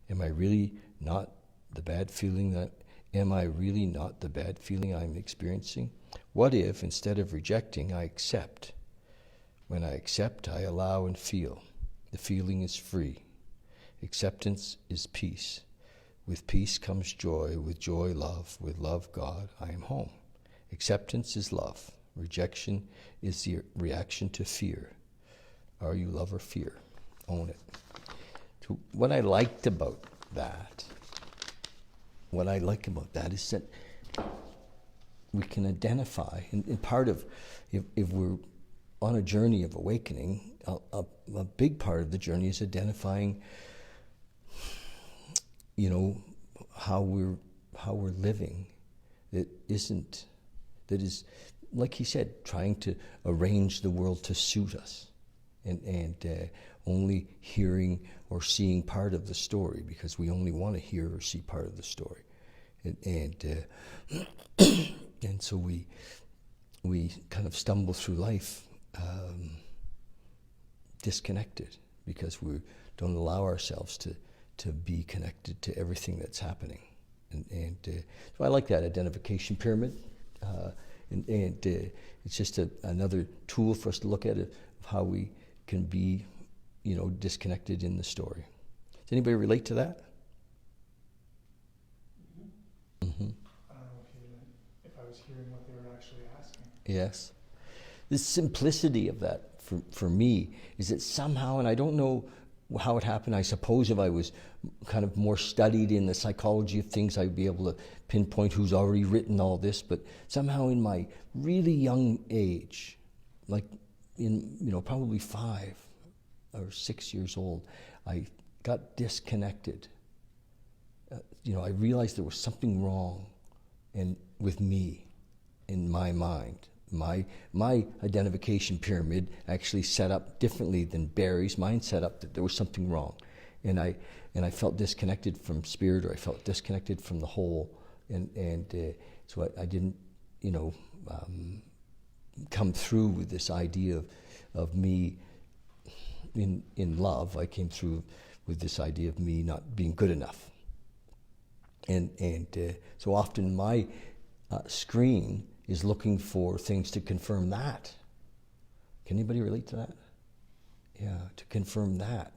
Am I really not the bad feeling that, am I really not the bad feeling I'm experiencing? What if, instead of rejecting, I accept? When I accept, I allow and feel. The feeling is free. Acceptance is peace. With peace comes joy, with joy love, with love God, I am home. Acceptance is love. Rejection is the reaction to fear. Are you love or fear? Own it. So what I liked about that is that we can identify, and part of, if we're on a journey of awakening, a big part of the journey is identifying, how we're living. That is, like he said, trying to arrange the world to suit us, and only hearing or seeing part of the story because we only want to hear or see part of the story, and so we kind of stumble through life disconnected because we don't allow ourselves to be connected to everything that's happening. And so I like that identification pyramid. And it's just another tool for us to look at it, of how we can be, disconnected in the story. Does anybody relate to that? Mm-hmm. I don't know if I was hearing what they were actually asking. Yes. The simplicity of that for me is that somehow, and I don't know how it happened, I suppose if I was kind of more studied in the psychology of things, I'd be able to pinpoint who's already written all this, but somehow in my really young age, like in, probably 5 or 6 years old, I got disconnected. I realized there was something wrong with me, in my mind. My identification pyramid actually set up differently than Barry's. Mine set up that there was something wrong, and I felt disconnected from spirit, or I felt disconnected from the whole, and so I didn't come through with this idea of me in love. I came through with this idea of me not being good enough, and so often my screen is looking for things to confirm that. Can anybody relate to that? Yeah, to confirm that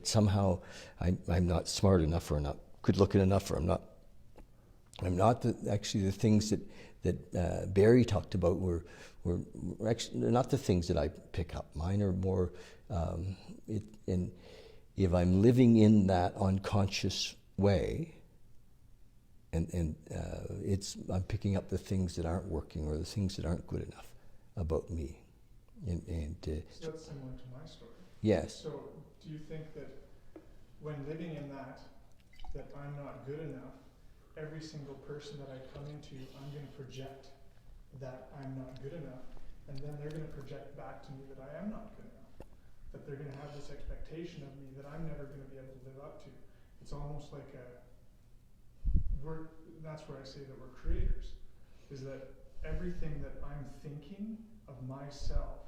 somehow I'm not smart enough, or not good looking enough, or I'm not actually the things that Barry talked about were actually, they're not the things that I pick up. Mine are more, and if I'm living in that unconscious way, and I'm picking up the things that aren't working, or the things that aren't good enough about me, so that's similar to my story. Yes. So do you think that when living in that I'm not good enough, every single person that I come into, I'm going to project that I'm not good enough, and then they're going to project back to me that I am not good enough, that they're going to have this expectation of me that I'm never going to be able to live up to. It's almost like that's where I say that we're creators, is that everything that I'm thinking of myself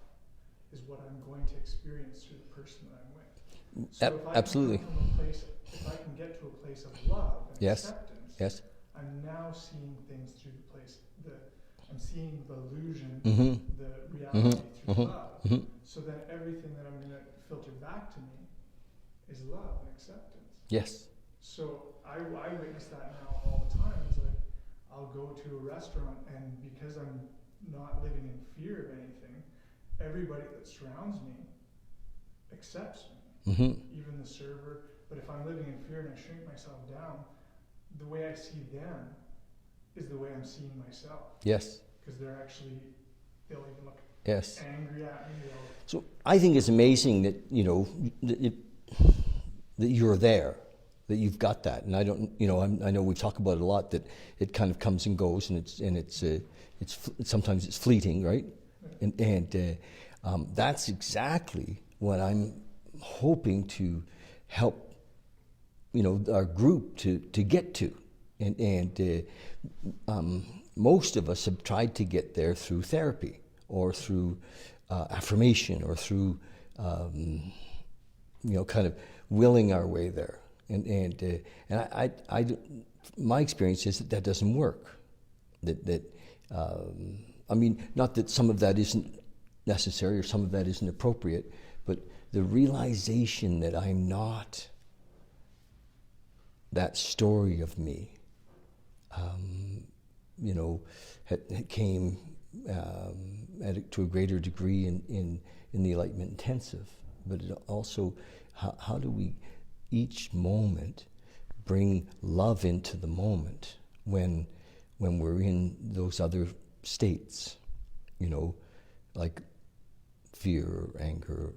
is what I'm going to experience through the person that I'm with. So Absolutely. If I can get to a place of love and acceptance, yes, I'm now seeing things through I'm seeing the illusion, the reality through love. Mm-hmm. So then everything that I'm going to filter back to me is love and acceptance. Yes. So I witness that now all the time. It's like I'll go to a restaurant, and because I'm not living in fear of anything, everybody that surrounds me accepts me, even the server. But if I'm living in fear and I shrink myself down, the way I see them is the way I'm seeing myself. Yes. Because they'll even look angry at me. So I think it's amazing that that you're there, that you've got that, and I don't, I know we talk about it a lot, that it kind of comes and goes, and it's sometimes it's fleeting, right? And that's exactly what I'm hoping to help, our group to get to, and most of us have tried to get there through therapy, or through affirmation, or through kind of willing our way there. My experience is that doesn't work. I mean, not that some of that isn't necessary or some of that isn't appropriate, but the realization that I'm not that story of me, came to a greater degree in the Enlightenment Intensive. But it also, how do we each moment bring love into the moment when we're in those other states, like fear or anger,